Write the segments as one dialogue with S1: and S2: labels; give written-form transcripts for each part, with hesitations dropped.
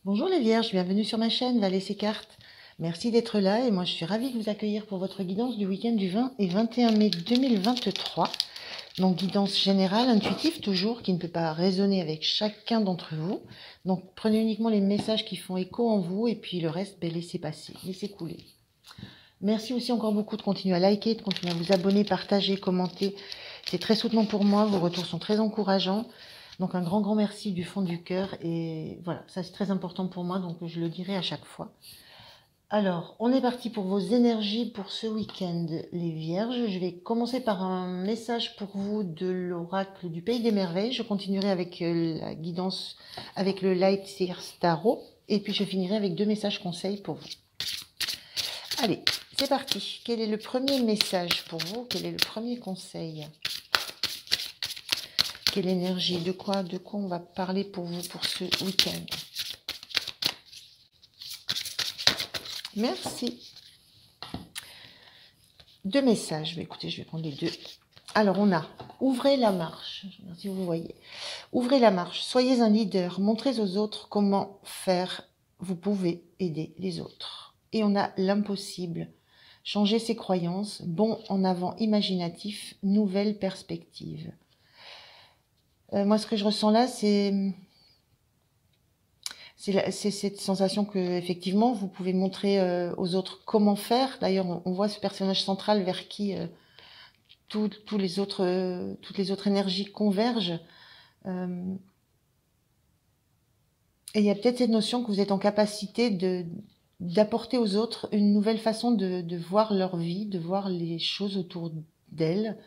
S1: Bonjour les Vierges, bienvenue sur ma chaîne Valet ses cartes. Merci d'être là et moi je suis ravie de vous accueillir pour votre guidance du week-end du 20 et 21 mai 2023. Donc guidance générale, intuitive toujours, qui ne peut pas résonner avec chacun d'entre vous. Donc prenez uniquement les messages qui font écho en vous et puis le reste, laissez passer, laissez couler. Merci aussi encore beaucoup de continuer à liker, de continuer à vous abonner, partager, commenter. C'est très soutenant pour moi, vos retours sont très encourageants. Donc un grand merci du fond du cœur. Et voilà, ça c'est très important pour moi, donc je le dirai à chaque fois. Alors, on est parti pour vos énergies pour ce week-end, les Vierges. Je vais commencer par un message pour vous de l'oracle du Pays des Merveilles. Je continuerai avec la guidance, avec le Light Seers Tarot. Et puis je finirai avec 2 messages conseils pour vous. Allez, c'est parti. Quel est le premier message pour vous? Quel est le premier conseil? Quelle énergie? De quoi on va parler pour vous pour ce week-end? Merci. 2 messages. Écoutez, je vais prendre les 2. Alors, on a « Ouvrez la marche ». Je sais pas si vous voyez. « Ouvrez la marche. Soyez un leader. Montrez aux autres comment faire. Vous pouvez aider les autres. » Et on a « L'impossible. Changer ses croyances. Bond en avant imaginatif. Nouvelle perspective. » Moi, ce que je ressens là, c'est cette sensation que effectivement vous pouvez montrer aux autres comment faire. D'ailleurs, on voit ce personnage central vers qui toutes les autres énergies convergent. Et il y a peut-être cette notion que vous êtes en capacité d'apporter aux autres une nouvelle façon de voir leur vie, de voir les choses autour d'elles,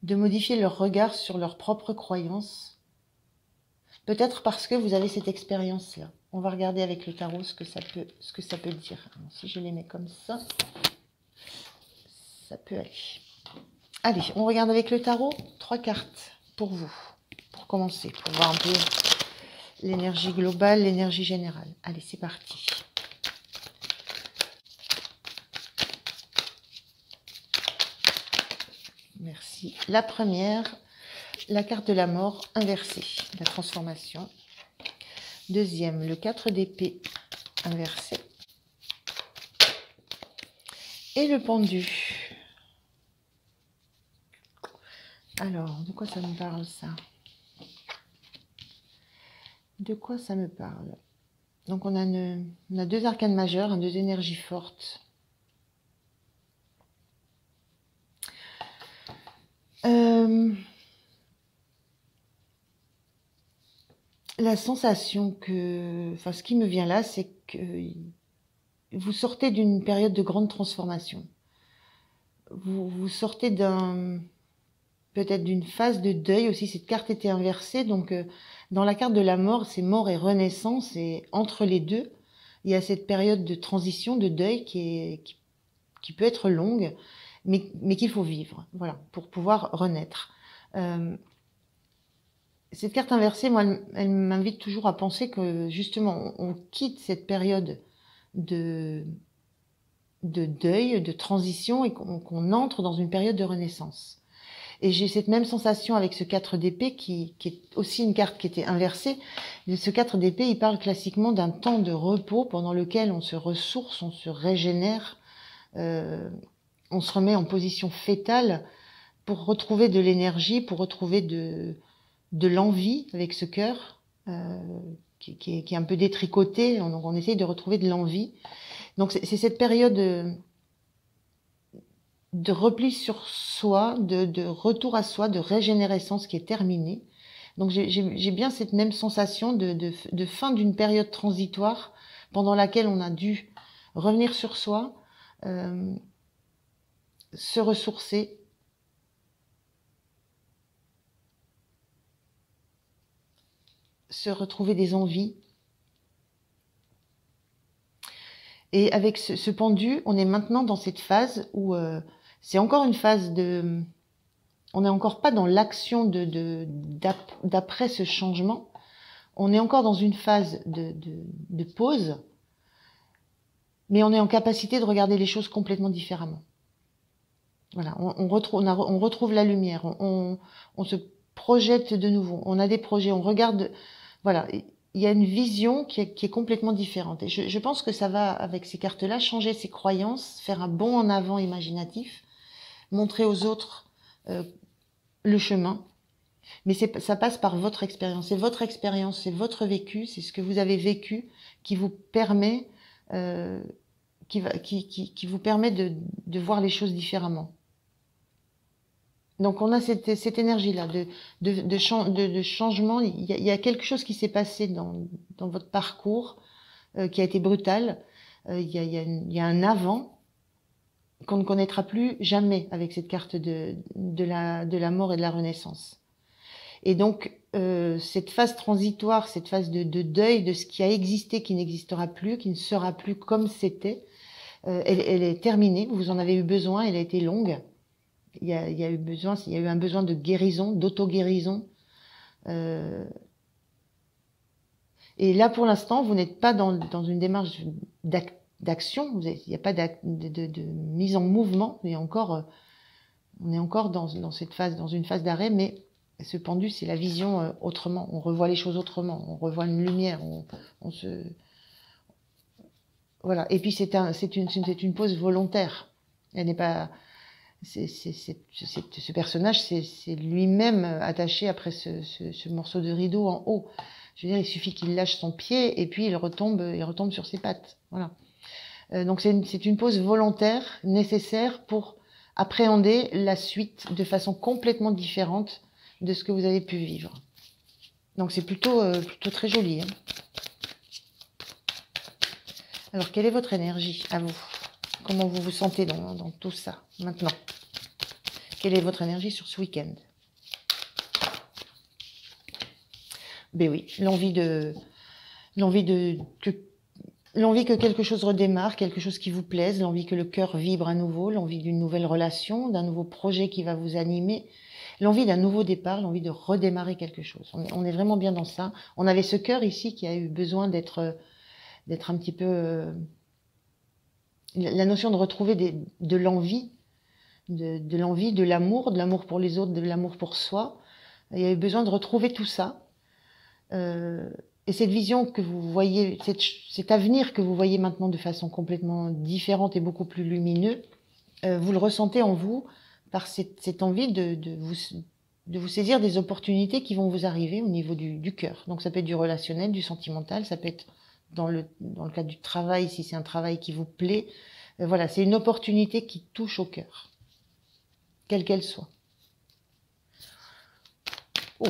S1: de modifier leur regard sur leurs propres croyances. Peut-être parce que vous avez cette expérience-là. On va regarder avec le tarot ce que ça peut dire. Alors, si je les mets comme ça, ça peut aller. Allez, on regarde avec le tarot 3 cartes pour vous, pour commencer, pour voir un peu l'énergie globale, l'énergie générale. Allez, c'est parti. Merci. La première, la carte de la mort inversée, la transformation. Deuxième, le 4 d'épée inversé. Et le pendu. Alors, de quoi ça me parle, ça? De quoi ça me parle? Donc, on a 2 arcanes majeures, 2 énergies fortes. La sensation que... Enfin, ce qui me vient là, c'est que vous sortez d'une période de grande transformation. Vous sortez peut-être d'une phase de deuil aussi. Cette carte était inversée, donc dans la carte de la mort, c'est mort et renaissance, et entre les deux, il y a cette période de transition, de deuil qui peut être longue, mais qu'il faut vivre, voilà, pour pouvoir renaître. Cette carte inversée, moi, elle m'invite toujours à penser que justement, on quitte cette période de deuil, de transition, et qu'on entre dans une période de renaissance. Et j'ai cette même sensation avec ce 4 d'épée qui est aussi une carte qui était inversée. Ce 4 d'épée, il parle classiquement d'un temps de repos pendant lequel on se ressource, on se régénère, on se remet en position fétale pour retrouver de l'énergie, pour retrouver de l'envie avec ce cœur qui est un peu détricoté. Donc on essaye de retrouver de l'envie. Donc c'est cette période de repli sur soi, de retour à soi, de régénérescence qui est terminée. Donc j'ai bien cette même sensation de fin d'une période transitoire pendant laquelle on a dû revenir sur soi, se ressourcer, se retrouver des envies. Et avec ce pendu, on est maintenant dans cette phase où c'est encore une phase de... On n'est encore pas dans l'action d'après ce changement. On est encore dans une phase de pause, mais on est en capacité de regarder les choses complètement différemment. Voilà, on retrouve la lumière, on se projette de nouveau, on a des projets, on regarde Voilà, il y a une vision qui est complètement différente. Et je pense que ça va, avec ces cartes-là, changer ses croyances, faire un bond en avant imaginatif, montrer aux autres le chemin. Mais ça passe par votre expérience. C'est votre expérience, c'est votre vécu, c'est ce que vous avez vécu qui vous permet, qui vous permet de voir les choses différemment. Donc on a cette énergie-là de changement. Il y a quelque chose qui s'est passé dans votre parcours qui a été brutal. Il y a un avant qu'on ne connaîtra plus jamais avec cette carte de la mort et de la renaissance. Et donc cette phase transitoire, cette phase de deuil de ce qui a existé, qui n'existera plus, qui ne sera plus comme c'était, elle est terminée. Vous en avez eu besoin, elle a été longue. Il y a eu un besoin de guérison, d'auto-guérison. Et là, pour l'instant, vous n'êtes pas dans une démarche d'action. Il n'y a pas de mise en mouvement. On est encore dans cette phase, dans une phase d'arrêt, mais ce pendu, c'est la vision autrement. On revoit les choses autrement. On revoit une lumière. Voilà. Et puis c'est une pause volontaire. Elle n'est pas. Ce personnage, c'est lui-même attaché après ce morceau de rideau en haut. Je veux dire, il suffit qu'il lâche son pied et puis il retombe sur ses pattes. Voilà. Donc c'est une pause volontaire nécessaire pour appréhender la suite de façon complètement différente de ce que vous avez pu vivre. Donc c'est plutôt très joli. Hein. Alors quelle est votre énergie à vous? Comment vous vous sentez dans tout ça maintenant? Quelle est votre énergie sur ce week-end? Ben oui, l'envie que quelque chose redémarre, quelque chose qui vous plaise, l'envie que le cœur vibre à nouveau, l'envie d'une nouvelle relation, d'un nouveau projet qui va vous animer, l'envie d'un nouveau départ, l'envie de redémarrer quelque chose. On est vraiment bien dans ça. On avait ce cœur ici qui a eu besoin d'être un petit peu... la notion de retrouver de l'envie, de l'envie, de l'amour pour les autres, de l'amour pour soi. Il y a eu besoin de retrouver tout ça. Et cette vision que vous voyez, cet avenir que vous voyez maintenant de façon complètement différente et beaucoup plus lumineux, vous le ressentez en vous par cette envie de vous saisir des opportunités qui vont vous arriver au niveau du cœur. Donc ça peut être du relationnel, du sentimental, ça peut être dans le cadre du travail, si c'est un travail qui vous plaît. Voilà, c'est une opportunité qui touche au cœur, quelle qu'elle soit. Oh,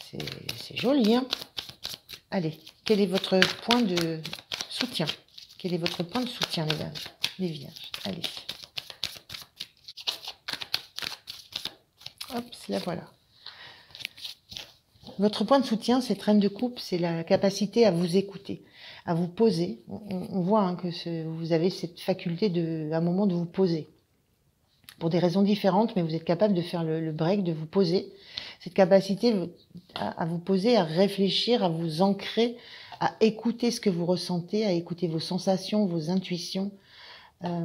S1: c'est joli, hein? Allez, quel est votre point de soutien? Quel est votre point de soutien, les vierges? Les vierges, allez. Hop, la voilà. Votre point de soutien, cette reine de coupe, c'est la capacité à vous écouter, à vous poser. On voit hein, que vous avez cette faculté à un moment de vous poser. Pour des raisons différentes, mais vous êtes capable de faire le break, de vous poser. Cette capacité à vous poser, à réfléchir, à vous ancrer, à écouter ce que vous ressentez, à écouter vos sensations, vos intuitions, à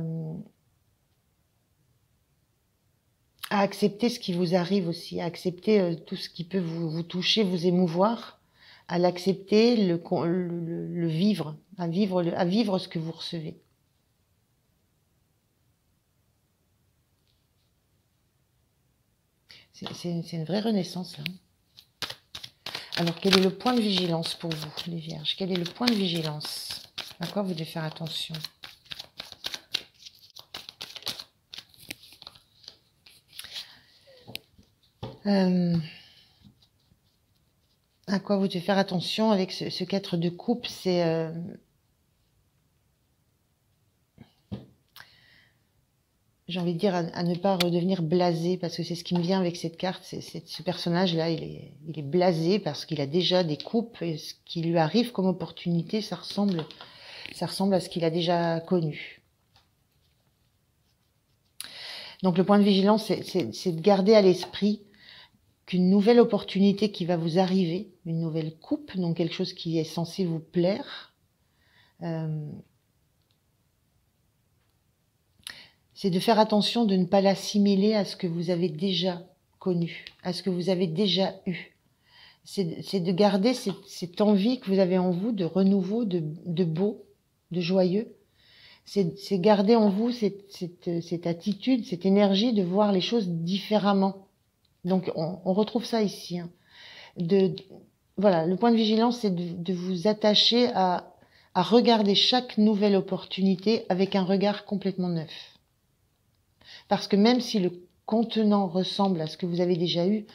S1: accepter ce qui vous arrive aussi, à accepter tout ce qui peut vous toucher, vous émouvoir, à l'accepter, le vivre, à vivre ce que vous recevez. C'est une vraie renaissance, là. Alors, quel est le point de vigilance pour vous, les vierges? Quel est le point de vigilance? À quoi vous devez faire attention? À quoi vous devez faire attention avec ce 4 de coupe? C'est... j'ai envie de dire à ne pas redevenir blasé, parce que c'est ce qui me vient avec cette carte. Ce personnage-là, il est blasé parce qu'il a déjà des coupes, et ce qui lui arrive comme opportunité, ça ressemble à ce qu'il a déjà connu. Donc le point de vigilance, c'est de garder à l'esprit qu'une nouvelle opportunité qui va vous arriver, une nouvelle coupe, donc quelque chose qui est censé vous plaire, c'est de faire attention de ne pas l'assimiler à ce que vous avez déjà connu, à ce que vous avez déjà eu. c'est de garder cette envie que vous avez en vous de renouveau, de beau, de joyeux. C'est garder en vous cette attitude, cette énergie de voir les choses différemment. Donc, on retrouve ça ici. Hein. Voilà, le point de vigilance, c'est de vous attacher à regarder chaque nouvelle opportunité avec un regard complètement neuf. Parce que même si le contenant ressemble à ce que vous avez déjà eu,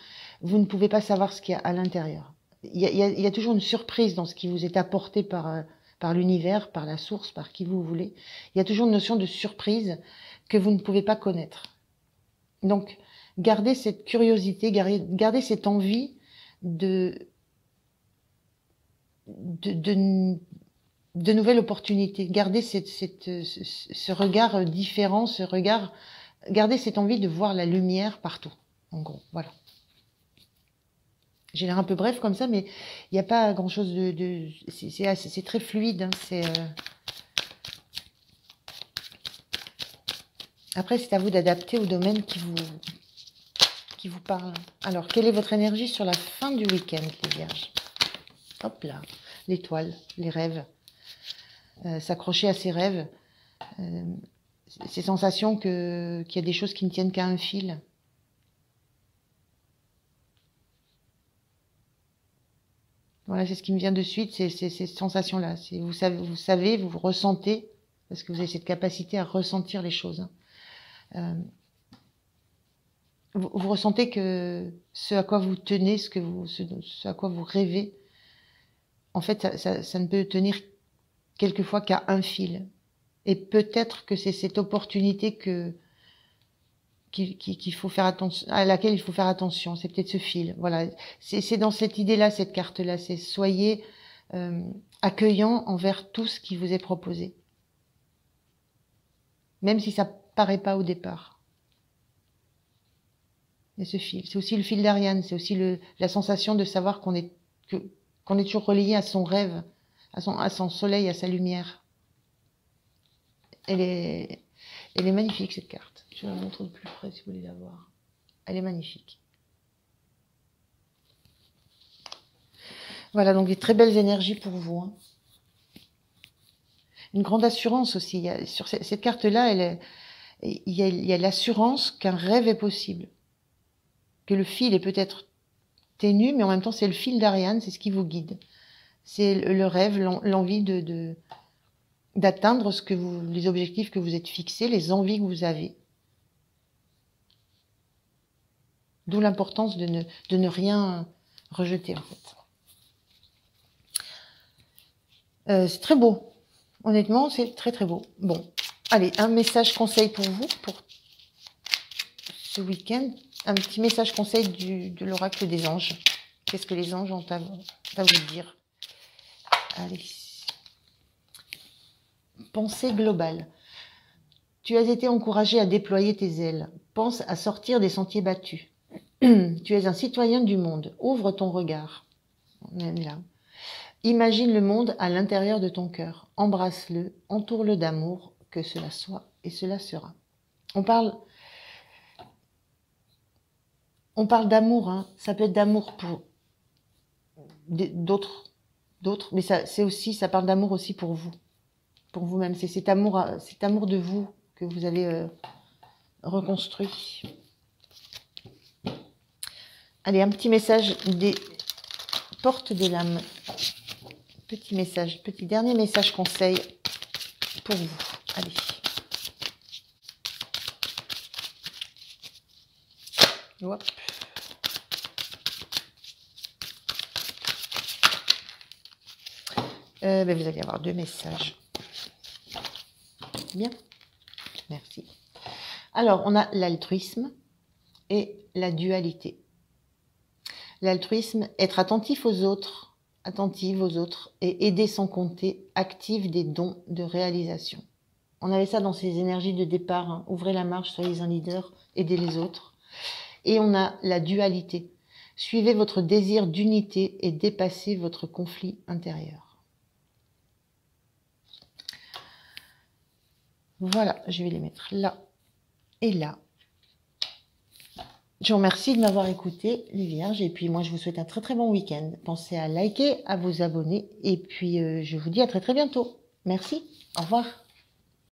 S1: vous ne pouvez pas savoir ce qu'il y a à l'intérieur. Il y a toujours une surprise dans ce qui vous est apporté par l'univers, par la source, par qui vous voulez. Il y a toujours une notion de surprise que vous ne pouvez pas connaître. Donc, gardez cette curiosité, gardez cette envie de nouvelles opportunités. Gardez ce regard différent, gardez cette envie de voir la lumière partout. En gros, voilà. J'ai l'air un peu bref comme ça, mais il n'y a pas grand-chose c'est très fluide. Hein, Après, c'est à vous d'adapter au domaine qui vous parle. Alors, quelle est votre énergie sur la fin du week-end, les Vierges? Hop là, l'étoile, les rêves. S'accrocher à ses rêves. Ces sensations qu'il y a des choses qui ne tiennent qu'à un fil. Voilà, c'est ce qui me vient de suite, c'est ces sensations-là. Vous savez, vous ressentez, parce que vous avez cette capacité à ressentir les choses. Hein. Vous ressentez que ce à quoi vous tenez, ce à quoi vous rêvez, en fait, ça ne peut tenir quelquefois qu'à un fil. Et peut-être que c'est cette opportunité qu'il faut faire attention, à laquelle il faut faire attention. C'est peut-être ce fil. Voilà. C'est dans cette idée-là, cette carte-là. C'est soyez accueillant envers tout ce qui vous est proposé. Même si ça paraît pas au départ. Et ce fil. C'est aussi le fil d'Ariane. C'est aussi la sensation de savoir qu'on est toujours relié à son rêve, à son soleil, à sa lumière. Elle est magnifique, cette carte. Je vais la montrer de plus près si vous voulez la voir. Elle est magnifique. Voilà, donc des très belles énergies pour vous. Hein. Une grande assurance aussi. Sur cette carte-là, il y a l'assurance qu'un rêve est possible. Que le fil est peut-être ténu, mais en même temps, c'est le fil d'Ariane, c'est ce qui vous guide. C'est le rêve, l'envie d'atteindre les objectifs que vous êtes fixés, les envies que vous avez. D'où l'importance de ne rien rejeter, en fait. C'est très beau. Honnêtement, c'est très très beau. Bon, allez, un message conseil pour vous, pour ce week-end. Un petit message conseil de l'oracle des anges. Qu'est-ce que les anges ont à vous dire? Allez. Pensée globale. Tu as été encouragé à déployer tes ailes. Pense à sortir des sentiers battus. Tu es un citoyen du monde. Ouvre ton regard. On est là. Imagine le monde à l'intérieur de ton cœur. Embrasse-le, entoure-le d'amour, que cela soit et cela sera. On parle d'amour, hein. Ça peut être d'amour pour d'autres, mais ça parle d'amour aussi pour vous, pour vous-même. C'est cet amour de vous que vous avez reconstruit. Allez, un petit message des portes de l'âme. Petit dernier message conseil pour vous. Allez. Hop. Vous allez avoir 2 messages. Bien. Merci. Alors, on a l'altruisme et la dualité. L'altruisme, être attentive aux autres et aider sans compter, active des dons de réalisation. On avait ça dans ces énergies de départ. Hein. Ouvrez la marche, soyez un leader, aidez les autres. Et on a la dualité. Suivez votre désir d'unité et dépassez votre conflit intérieur. Voilà, je vais les mettre là et là. Je vous remercie de m'avoir écouté, les Vierges, et puis moi je vous souhaite un très très bon week-end. Pensez à liker, à vous abonner, et puis je vous dis à très très bientôt. Merci, au revoir.